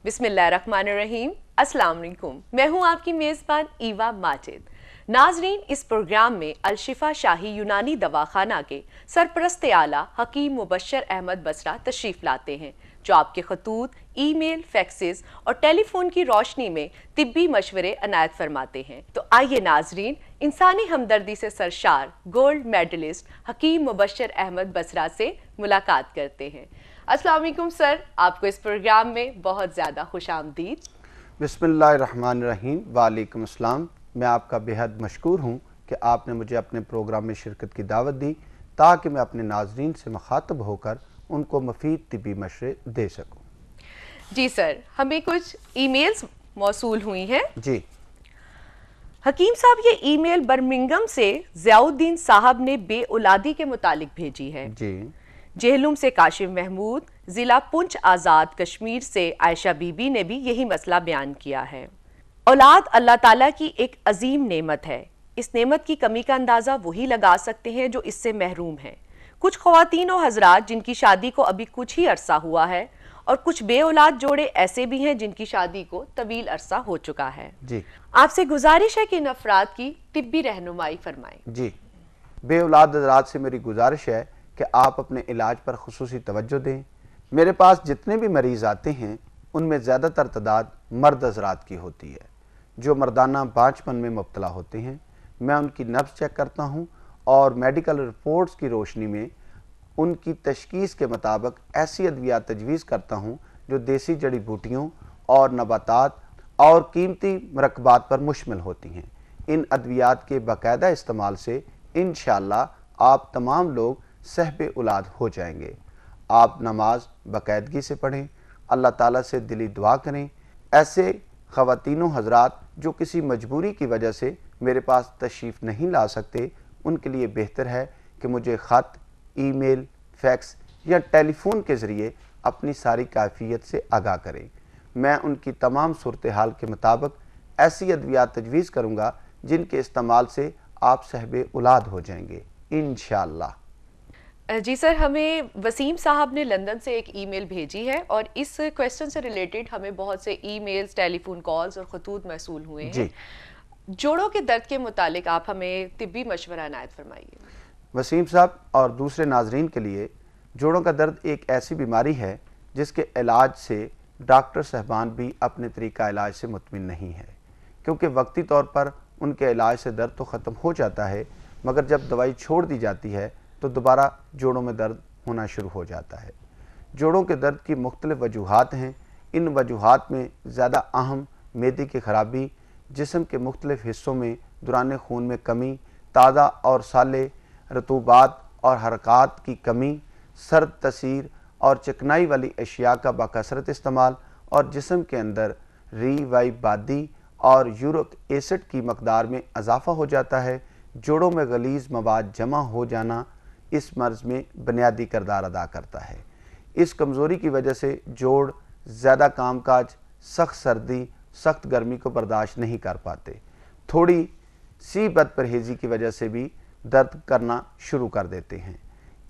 बिस्मिल्लाहिर्रहमानिर्रहीम। अस्सलाम वालेकुम। मैं हूं आपकी मेज़बान ईवा माजिद। नाजरीन, इस प्रोग्राम में अलशिफा शाही यूनानी दवाखाना के सरपरस्त आला हकीम मुबशर अहमद बसरा तशरीफ़ लाते हैं, जो आपके खतूत, ईमेल, फैक्सेस और टेलीफोन की रोशनी में तिब्बी मशवरे अनायत फरमाते हैं। तो आइए नाजरीन, इंसानी हमदर्दी से सरशार गोल्ड मेडलिस्ट हकीम मुबशर अहमद बसरा से मुलाकात करते हैं। अस्सलाम वालेकुम सर, आपको इस प्रोग्राम में बहुत ज़्यादा खुशामदीद। बिस्मिल्लाहिर्रहमानिर्रहीम। वालेकुम अस्सलाम। मैं आपका बेहद मशकूर हूँ कि आपने मुझे अपने प्रोग्राम में शिरकत की दावत दी, ताकि मैं अपने नाजरीन से मुखातब होकर उनको मुफीद तिब्बी मशवरे दे सकूँ। जी सर, हमें कुछ ईमेल्स मौसूल हुई हैं। जी हकीम साहब, ये ईमेल बर्मिंघम से ज़ियाउद्दीन साहब ने बे औलादी के मुतालिक भेजी है। जी जेहलुम से काशिम महमूद, ज़िला पुंछ आज़ाद कश्मीर से आयशा बीबी ने भी यही मसला बयान किया है। औलाद अल्लाह ताला की एक अजीम नेमत है। इस नेमत की कमी का अंदाज़ा वही लगा सकते हैं जो इससे महरूम हैं। कुछ ख़वातीन और हज़रात जिनकी शादी को अभी कुछ ही अरसा हुआ है, और कुछ बे औलाद जोड़े ऐसे भी हैं जिनकी शादी को तवील अरसा हो चुका है। जी आपसे गुजारिश है कि इन अफराद की तिब्बी रहनुमाई फरमाएं। जी बे औलाद हज़रात से मेरी गुजारिश है कि आप अपने इलाज पर खुसूसी तवज्जो दें। मेरे पास जितने भी मरीज़ आते हैं, उनमें ज़्यादातर तादाद मर्द हज़रात की होती है, जो मर्दाना बांझपन में मुब्तला होते हैं। मैं उनकी नब्ज़ चेक करता हूँ और मेडिकल रिपोर्ट्स की रोशनी में उनकी तशखीस के मुताबिक ऐसी अद्वियात तजवीज़ करता हूँ जो देसी जड़ी बूटियों और नबातात और कीमती मरकबात पर मुश्तमिल होती हैं। इन अद्वियात के बाकायदा इस्तेमाल से इंशाअल्लाह आप तमाम लोग सहबे औलाद हो जाएंगे। आप नमाज बाकायदगी से पढ़ें, अल्लाह ताला से दिली दुआ करें। ऐसे ख़वातीनों हज़रात जो किसी मजबूरी की वजह से मेरे पास तशरीफ़ नहीं ला सकते, उनके लिए बेहतर है कि मुझे ख़त, ईमेल, फैक्स या टेलीफोन के ज़रिए अपनी सारी कैफियत से आगाह करें। मैं उनकी तमाम सूरत हाल के मुताबिक ऐसी अद्वियात तजवीज़ करूँगा जिनके इस्तेमाल से आप सहबे औलाद हो जाएंगे इंशाअल्लाह। जी सर, हमें वसीम साहब ने लंदन से एक ईमेल भेजी है, और इस क्वेश्चन से रिलेटेड हमें बहुत से ईमेल्स, टेलीफोन कॉल्स और खतूत मौसूल हुए हैं। जोड़ों के दर्द के मुतालिक आप हमें तिब्बी मशवरा अनायत फरमाइए। वसीम साहब और दूसरे नाजरीन के लिए, जोड़ों का दर्द एक ऐसी बीमारी है जिसके इलाज से डॉक्टर साहबान भी अपने तरीका इलाज से मुतमिन नहीं है, क्योंकि वक्ती तौर पर उनके इलाज से दर्द तो ख़त्म हो जाता है, मगर जब दवाई छोड़ दी जाती है तो दोबारा जोड़ों में दर्द होना शुरू हो जाता है। जोड़ों के दर्द की मुख्तलिफ वजूहात हैं। इन वजूहात में ज़्यादा अहम मेदे की ख़राबी, जिस्म के मुख्तलिफ हिस्सों में दौरान खून में कमी, ताज़ा और साले रतूबात और हरकत की कमी, सर्द तसीर और चिकनाई वाली अशिया का बाकसरत इस्तेमाल, और जिस्म के अंदर रीवाइबादी और यूरिक एसिड की मकदार में इजाफ़ा हो जाता है। जोड़ों में गलीज़ मवाद जमा हो जाना इस मर्ज़ में बुनियादी किरदार अदा करता है। इस कमज़ोरी की वजह से जोड़ ज़्यादा कामकाज, सख्त सर्दी, सख्त गर्मी को बर्दाश्त नहीं कर पाते। थोड़ी सी बदपरहेज़ी की वजह से भी दर्द करना शुरू कर देते हैं।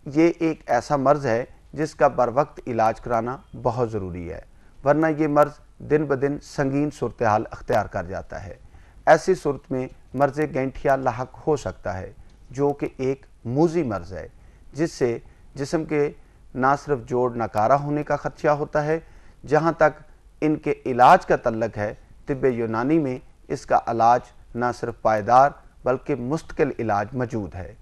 ये एक ऐसा मर्ज़ है जिसका बर वक्त इलाज कराना बहुत ज़रूरी है, वरना ये मर्ज़ दिन ब दिन संगीन सूरत हाल अख्तियार कर जाता है। ऐसी सूरत में मर्ज़ गैंठिया लाहक हो सकता है, जो कि एक मूज़ी मर्ज़ है, जिससे जिस्म के ना सिर्फ जोड़ नकारा होने का ख़दशा होता है। जहाँ तक इनके इलाज का तल्लक है, तिब्ब यूनानी में इसका इलाज ना सिर्फ पायदार बल्कि मुस्तकिल इलाज मौजूद है।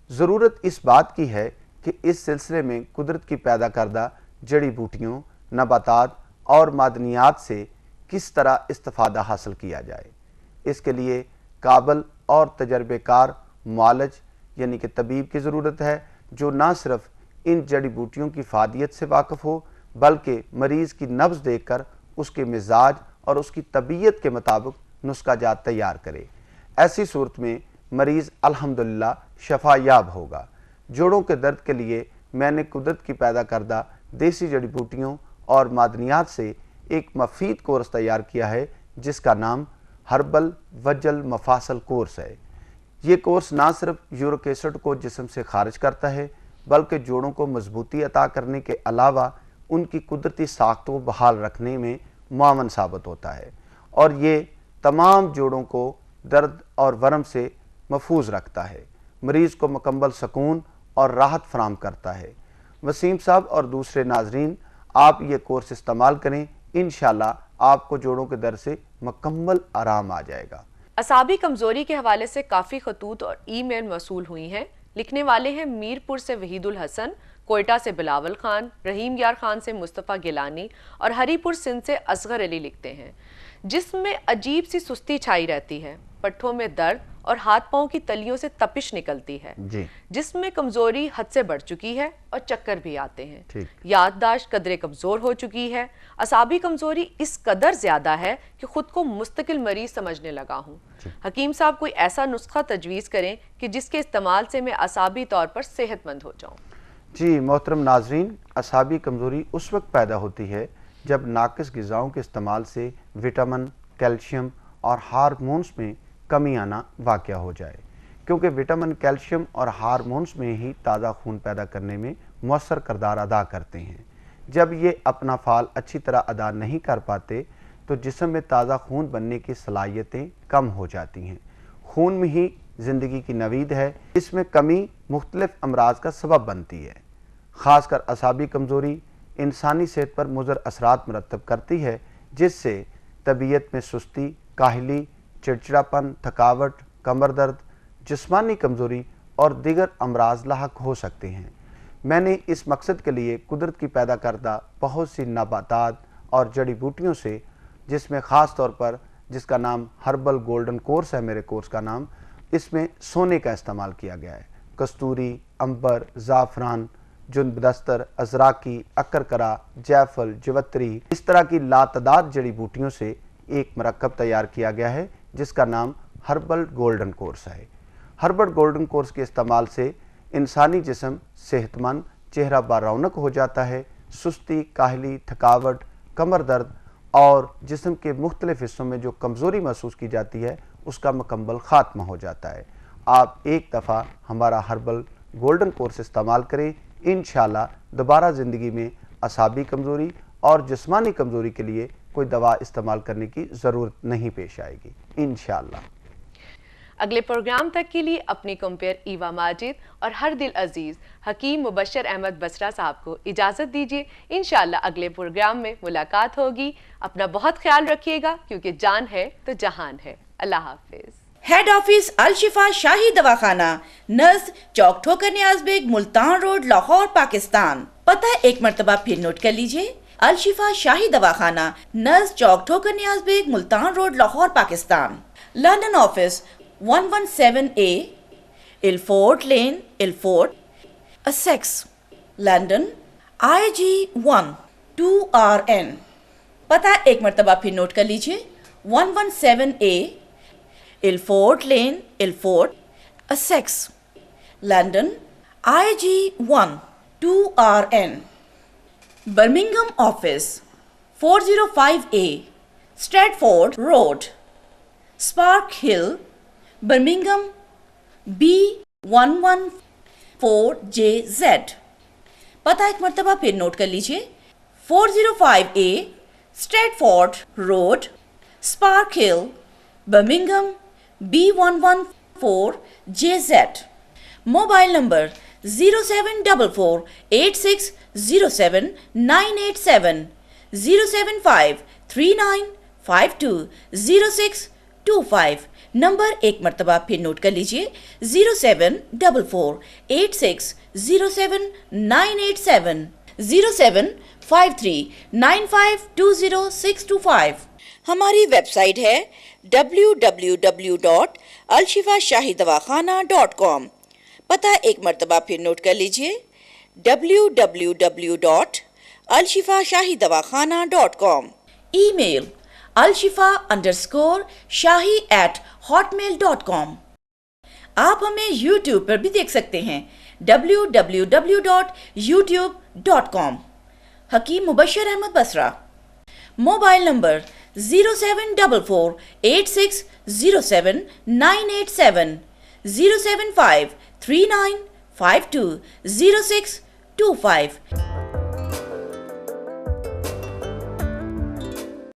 ज़रूरत इस बात की है कि इस सिलसिले में कुदरत की पैदा करदा जड़ी बूटियों, नबातात और मादनियात से किस तरह इस्तिफ़ादा हासिल किया जाए। इसके लिए काबिल और तजर्बेकार मुआलिज यानी कि तबीब की ज़रूरत है, जो ना सिर्फ इन जड़ी बूटियों की फ़ादियत से वाकिफ़ हो, बल्कि मरीज़ की नब्ज़ देखकर उसके मिजाज और उसकी तबीयत के मुताबिक नुस्खा जात तैयार करे। ऐसी सूरत में मरीज़ अल्हम्दुलिल्लाह शफायाब होगा। जोड़ों के दर्द के लिए मैंने कुदरत की पैदा करदा देसी जड़ी बूटियों और मादनियात से एक मफीद कोर्स तैयार किया है, जिसका नाम हर्बल वजल मफासल कोर्स है। ये कोर्स ना सिर्फ यूरिक एसिड को जिस्म से खारिज करता है, बल्कि जोड़ों को मजबूती अता करने के अलावा उनकी कुदरती साख्त को बहाल रखने में मुआवन साबित होता है और ये तमाम जोड़ों को दर्द और वरम से महफूज रखता है, मरीज़ को मुकम्मल सुकून और राहत फराहम करता है। वसीम साहब और दूसरे नाजरीन, आप ये कोर्स इस्तेमाल करें, इंशाल्लाह आपको जोड़ों के दर्द से मुकम्मल आराम आ जाएगा। असाबी कमज़ोरी के हवाले से काफ़ी खतूत और ईमेल मौसूल हुई हैं। लिखने वाले हैं मीरपुर से वहीदुल हसन, कोयटा से बिलावल खान, रहीम यार खान से मुस्तफ़ा गिलानी और हरीपुर सिंध से असगर अली लिखते हैं। जिसमें अजीब सी सुस्ती छाई रहती है, पट्ठों में दर्द और हाथ पांव की तलियों से तपिश निकलती है, जिसमें कमजोरी हद से बढ़ चुकी है और चक्कर भी आते हैं। याददाश्त कदरे कमजोर हो चुकी है। असाबी कमजोरी इस कदर ज्यादा है कि खुद को मुस्तकिल मरीज समझने लगा हूँ। हकीम साहब कोई ऐसा नुस्खा तजवीज़ करें कि जिसके इस्तेमाल से मैं असाबी तौर पर सेहतमंद हो जाऊँ। जी मोहतरम नाजरीन, असाबी कमज़ोरी उस वक्त पैदा होती है जब नाकिस ग़िज़ाओं के इस्तेमाल से विटामिन, कैल्शियम और हार्मोन्स में कमी आना वाक़या हो जाए, क्योंकि विटामिन, कैल्शियम और हार्मोन्स में ही ताज़ा खून पैदा करने में मौसर किरदार अदा करते हैं। जब ये अपना फ़ाल अच्छी तरह अदा नहीं कर पाते तो जिस्म में ताज़ा खून बनने की सलाहियतें कम हो जाती हैं। खून में ही ज़िंदगी की नवीद है, इसमें कमी मुख्तलिफ अमराज का सबब बनती है। ख़ासकर असाबी कमज़ोरी इंसानी सेहत पर मुज़र असरात मरतब करती है, जिससे तबीयत में सुस्ती, काहली, चिड़चिड़ापन, थकावट, कमर दर्द, जिस्मानी कमज़ोरी और दीगर अमराज लाहक हो सकते हैं। मैंने इस मकसद के लिए कुदरत की पैदा करदा बहुत सी नबातात और जड़ी बूटियों से, जिसमें ख़ास तौर पर जिसका नाम हर्बल गोल्डन कोर्स है, मेरे कोर्स का नाम, इसमें सोने का इस्तेमाल किया गया है। कस्तूरी, अंबर, ज़ाफ़रान, जुनबदस्तर, अजराकी, अकरकरा, जैफल, जवत्री, इस तरह की लातदाद जड़ी बूटियों से एक मरकब तैयार किया गया है जिसका नाम हर्बल गोल्डन कोर्स है। हर्बल गोल्डन कोर्स के इस्तेमाल से इंसानी जिस्म सेहतमंद, चेहरा बारौनक हो जाता है। सुस्ती, काहली, थकावट, कमर दर्द और जिस्म के मुख्तलिफ हिस्सों में जो कमज़ोरी महसूस की जाती है उसका मुकम्मल ख़ात्मा हो जाता है। आप एक दफ़ा हमारा हर्बल गोल्डन कोर्स इस्तेमाल करें, इंशाल्लाह दोबारा ज़िंदगी में असाबी कमज़ोरी और जिस्मानी कमज़ोरी के लिए कोई दवा इस्तेमाल करने की ज़रूरत नहीं पेश आएगी, इंशाल्लाह। अगले प्रोग्राम तक के लिए अपनी कंपेयर ईवा माजिद और हर दिल अजीज़ हकीम मुबश्शिर अहमद बसरा साहब को इजाज़त दीजिए। इंशाल्लाह अगले प्रोग्राम में मुलाकात होगी। अपना बहुत ख्याल रखिएगा, क्योंकि जान है तो जहान है। अल्लाह हाफिज़। हेड ऑफिस अल-शिफा शाही दवाखाना, नज़ चौक ठोकर नियाज बेग, मुल्तान रोड, लाहौर, पाकिस्तान। पता है एक मरतबा फिर नोट कर लीजिए। अल-शिफा शाही दवाखाना, नज़ चौक Thokar Niaz Baig, Multan road, Lahore, Pakistan. London office 117A, Ilford lane, Ilford, Essex, London, IG1 2RN। पता एक मरतबा फिर नोट कर लीजिए। 117A, Ilford lane, Ilford, Essex, London, IG1 2RN। Birmingham office 405A, Stratford road, Sparkhill, Birmingham, B114JZ। पता एक मरतबा फिर नोट कर लीजिए। 405A, Stratford road, Sparkhill, Birmingham, B114JZ। Mobile number 07448607987, 07539520625। Number एक मरतबा फिर नोट कर लीजिए। 07486070987, 07539520625। हमारी वेबसाइट है www.alshifashahidawakana.com। पता एक मरतबा फिर नोट कर लीजिए। www.alshifashahidawakana.com। Email alshifa_shahi@hotmail.com। आप हमें YouTube पर भी देख सकते हैं, www.youtube.com। Hakeem Mubashir Ahmad Basra. Mobile number 07486070987, 07539520625।